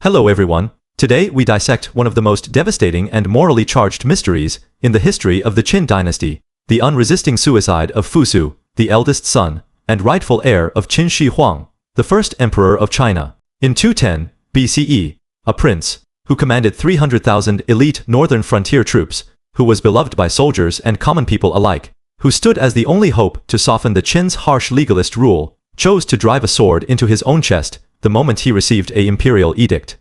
Hello everyone, today we dissect one of the most devastating and morally charged mysteries in the history of the Qin dynasty, the unresisting suicide of Fusu, the eldest son and rightful heir of Qin Shi Huang, the first emperor of China. In 210 BCE, a prince, who commanded 300,000 elite northern frontier troops, who was beloved by soldiers and common people alike, who stood as the only hope to soften the Qin's harsh legalist rule, chose to drive a sword into his own chest the moment he received an imperial edict.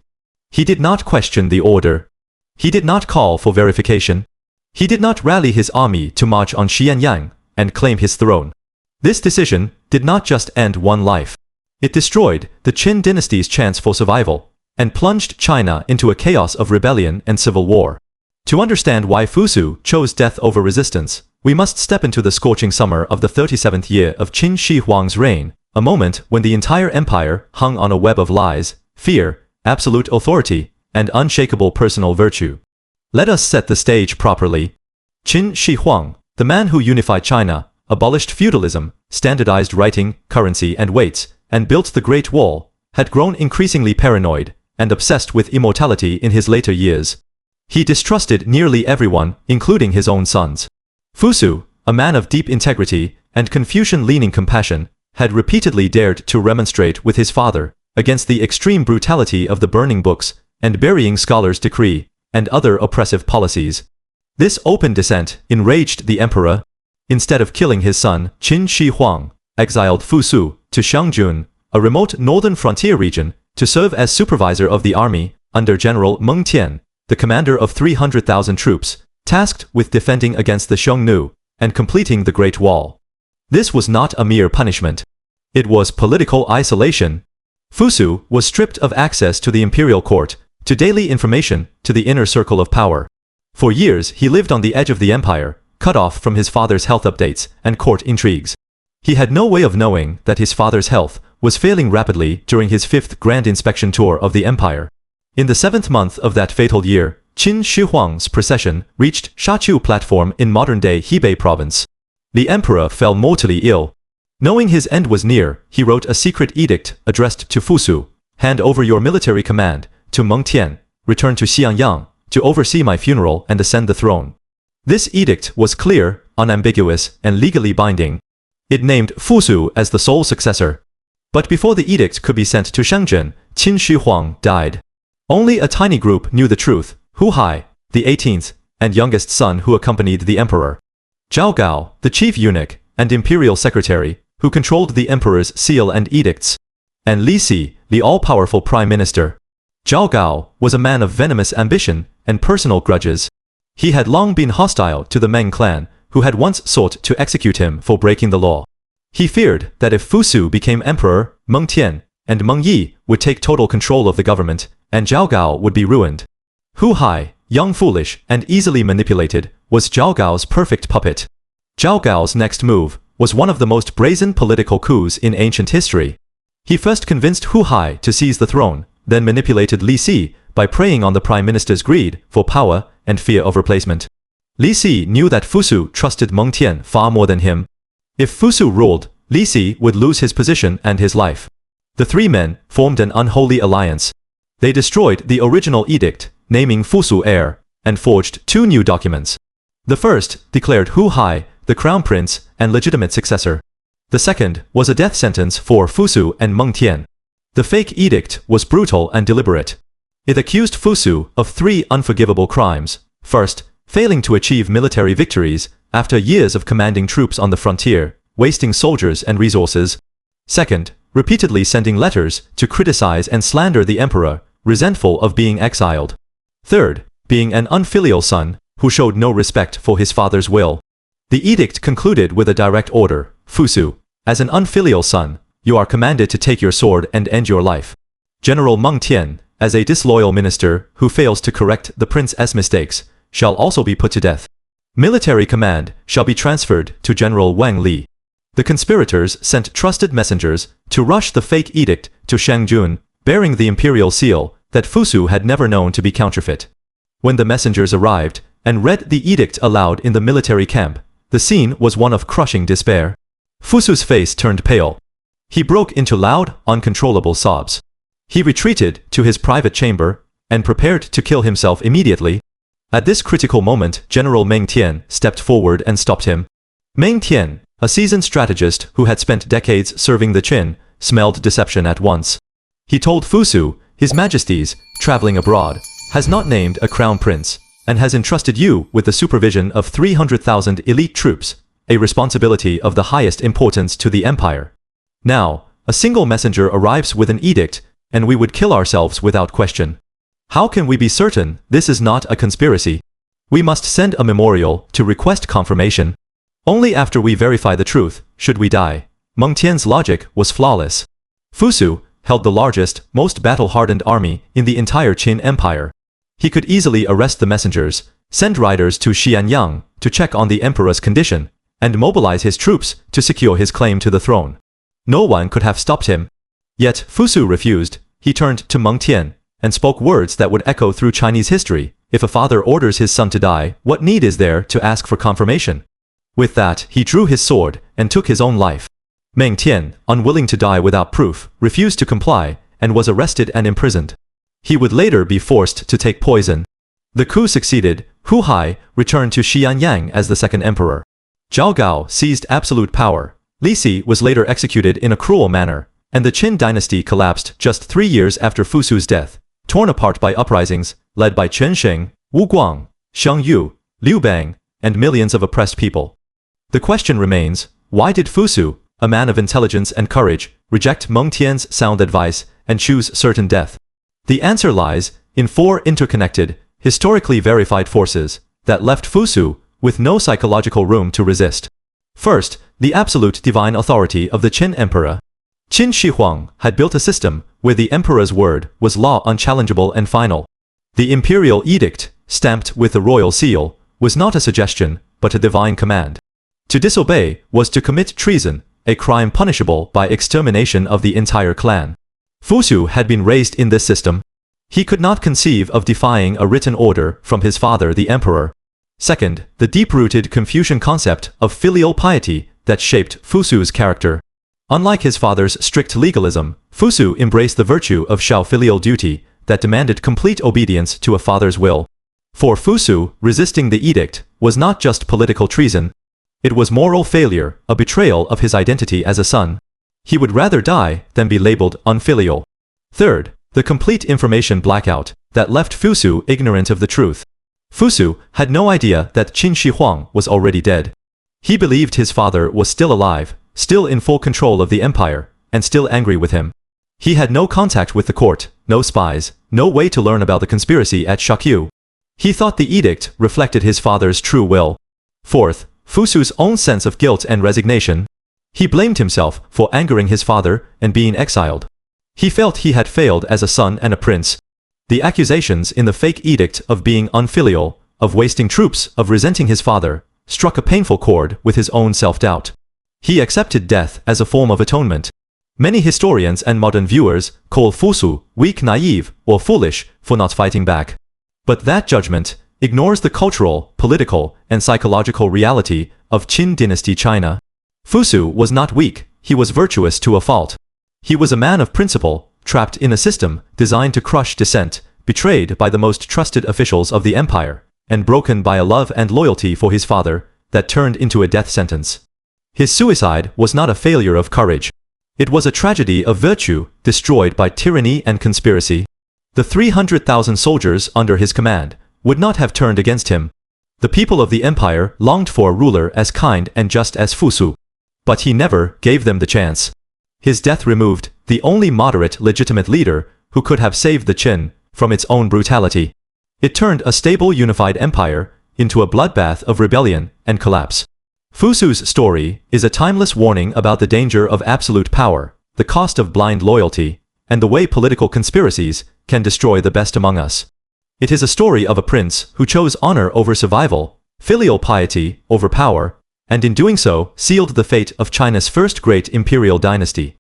He did not question the order. He did not call for verification. He did not rally his army to march on Xianyang and claim his throne. This decision did not just end one life. It destroyed the Qin dynasty's chance for survival and plunged China into a chaos of rebellion and civil war. To understand why Fusu chose death over resistance, we must step into the scorching summer of the 37th year of Qin Shi Huang's reign, a moment when the entire empire hung on a web of lies, fear, absolute authority, and unshakable personal virtue. Let us set the stage properly. Qin Shi Huang, the man who unified China, abolished feudalism, standardized writing, currency, and weights, and built the Great Wall, had grown increasingly paranoid and obsessed with immortality in his later years. He distrusted nearly everyone, including his own sons. Fusu, a man of deep integrity and Confucian-leaning compassion, had repeatedly dared to remonstrate with his father against the extreme brutality of the burning books and burying scholars' decree and other oppressive policies. This open dissent enraged the emperor. Instead of killing his son, Qin Shi Huang exiled Fusu to Xiangjun, a remote northern frontier region, to serve as supervisor of the army under General Meng Tian, the commander of 300,000 troops, tasked with defending against the Xiongnu and completing the Great Wall. This was not a mere punishment. It was political isolation. Fusu was stripped of access to the imperial court, to daily information, to the inner circle of power. For years he lived on the edge of the empire, cut off from his father's health updates and court intrigues. He had no way of knowing that his father's health was failing rapidly during his 5th grand inspection tour of the empire. In the 7th month of that fatal year, Qin Shi Huang's procession reached Shaqiu platform in modern-day Hebei province. The emperor fell mortally ill. Knowing his end was near, he wrote a secret edict addressed to Fusu: "Hand over your military command to Meng Tian, return to Xianyang to oversee my funeral and ascend the throne." This edict was clear, unambiguous, and legally binding. It named Fusu as the sole successor. But before the edict could be sent to Xiangjun, Qin Shi Huang died. Only a tiny group knew the truth: Huang, the 18th and youngest son who accompanied the emperor; Zhao, the chief eunuch and imperial secretary, who controlled the emperor's seal and edicts; and Li Si, the all-powerful prime minister. Zhao was a man of venomous ambition and personal grudges. He had long been hostile to the Meng clan, who had once sought to execute him for breaking the law. He feared that if Fusu became emperor, Meng Tian and Meng Yi would take total control of the government, and Zhao would be ruined. Huang, young, foolish, and easily manipulated, was Zhao perfect puppet. Zhao next move was one of the most brazen political coups in ancient history. He first convinced Huang to seize the throne, then manipulated Li Si by preying on the prime minister's greed for power and fear of replacement. Li Si knew that Fusu trusted Meng Tian far more than him. If Fusu ruled, Li Si would lose his position and his life. The three men formed an unholy alliance. They destroyed the original edict, naming Fusu heir, and forged 2 new documents. The first declared Huang the crown prince and legitimate successor. The second was a death sentence for Fusu and Meng Tian. The fake edict was brutal and deliberate. It accused Fusu of 3 unforgivable crimes: first, failing to achieve military victories after years of commanding troops on the frontier, wasting soldiers and resources; second, repeatedly sending letters to criticize and slander the emperor, resentful of being exiled; third, being an unfilial son who showed no respect for his father's will. The edict concluded with a direct order: Fusu, as an unfilial son, you are commanded to take your sword and end your life. General Meng Tian, as a disloyal minister who fails to correct the prince's mistakes, shall also be put to death. Military command shall be transferred to General Wang Li. The conspirators sent trusted messengers to rush the fake edict to Xiangjun, bearing the imperial seal that Fusu had never known to be counterfeit. When the messengers arrived and read the edict aloud in the military camp, the scene was one of crushing despair. Fusu's face turned pale. He broke into loud, uncontrollable sobs. He retreated to his private chamber and prepared to kill himself immediately. At this critical moment, General Meng Tian stepped forward and stopped him. Meng Tian, a seasoned strategist who had spent decades serving the Qin, smelled deception at once. He told Fusu, His Majesty's, traveling abroad, has not named a crown prince, and has entrusted you with the supervision of 300,000 elite troops, a responsibility of the highest importance to the empire. Now, a single messenger arrives with an edict, and we would kill ourselves without question. How can we be certain this is not a conspiracy? We must send a memorial to request confirmation. Only after we verify the truth should we die. Meng Tian's logic was flawless. Fusu held the largest, most battle-hardened army in the entire Qin Empire. He could easily arrest the messengers, send riders to Xianyang to check on the emperor's condition, and mobilize his troops to secure his claim to the throne. No one could have stopped him. Yet Fusu refused. He turned to Meng Tian and spoke words that would echo through Chinese history. If a father orders his son to die, what need is there to ask for confirmation? With that, he drew his sword and took his own life. Meng Tian, unwilling to die without proof, refused to comply and was arrested and imprisoned. He would later be forced to take poison. The coup succeeded. Hu Hai returned to Xianyang as the second emperor. Zhao Gao seized absolute power. Li Si was later executed in a cruel manner, and the Qin dynasty collapsed just 3 years after Fusu's death, torn apart by uprisings led by Chen Sheng, Wu Guang, Sheng Yu, Liu Bang, and millions of oppressed people. The question remains, why did Fusu, a man of intelligence and courage, reject Meng Tian's sound advice and choose certain death? The answer lies in 4 interconnected, historically verified forces that left Fusu with no psychological room to resist. First, the absolute divine authority of the Qin emperor. Qin Shi Huang had built a system where the emperor's word was law unchallengeable and final. The imperial edict, stamped with the royal seal, was not a suggestion, but a divine command. To disobey was to commit treason, a crime punishable by extermination of the entire clan. Fusu had been raised in this system. He could not conceive of defying a written order from his father the emperor. Second, the deep-rooted Confucian concept of filial piety that shaped Fusu's character. Unlike his father's strict legalism, Fusu embraced the virtue of Shao filial duty that demanded complete obedience to a father's will. For Fusu, resisting the edict was not just political treason. It was moral failure, a betrayal of his identity as a son. He would rather die than be labeled unfilial. Third, the complete information blackout that left Fusu ignorant of the truth. Fusu had no idea that Qin Shi Huang was already dead. He believed his father was still alive, still in full control of the empire, and still angry with him. He had no contact with the court, no spies, no way to learn about the conspiracy at Shaqiu. He thought the edict reflected his father's true will. Fourth, Fusu's own sense of guilt and resignation. He blamed himself for angering his father and being exiled. He felt he had failed as a son and a prince. The accusations in the fake edict of being unfilial, of wasting troops, of resenting his father, struck a painful chord with his own self-doubt. He accepted death as a form of atonement. Many historians and modern viewers call Fusu weak, naive, or foolish for not fighting back. But that judgment ignores the cultural, political, and psychological reality of Qin dynasty China. Fusu was not weak, he was virtuous to a fault. He was a man of principle, trapped in a system designed to crush dissent, betrayed by the most trusted officials of the empire, and broken by a love and loyalty for his father that turned into a death sentence. His suicide was not a failure of courage. It was a tragedy of virtue, destroyed by tyranny and conspiracy. The 300,000 soldiers under his command would not have turned against him. The people of the empire longed for a ruler as kind and just as Fusu. But he never gave them the chance. His death removed the only moderate legitimate leader who could have saved the Qin from its own brutality. It turned a stable unified empire into a bloodbath of rebellion and collapse. Fusu's story is a timeless warning about the danger of absolute power, the cost of blind loyalty, and the way political conspiracies can destroy the best among us. It is a story of a prince who chose honor over survival, filial piety over power, and in doing so sealed the fate of China's first great imperial dynasty.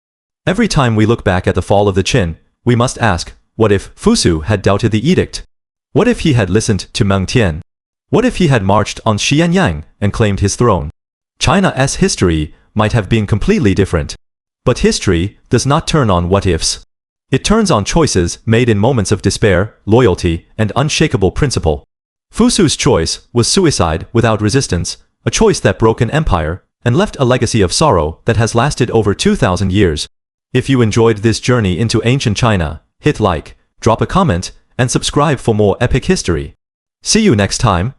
Every time we look back at the fall of the Qin, we must ask, what if Fusu had doubted the edict? What if he had listened to Meng Tian? What if he had marched on Xianyang and claimed his throne? China's history might have been completely different. But history does not turn on what-ifs. It turns on choices made in moments of despair, loyalty, and unshakable principle. Fusu's choice was suicide without resistance, a choice that broke an empire and left a legacy of sorrow that has lasted over 2,000 years. If you enjoyed this journey into ancient China, hit like, drop a comment, and subscribe for more epic history. See you next time.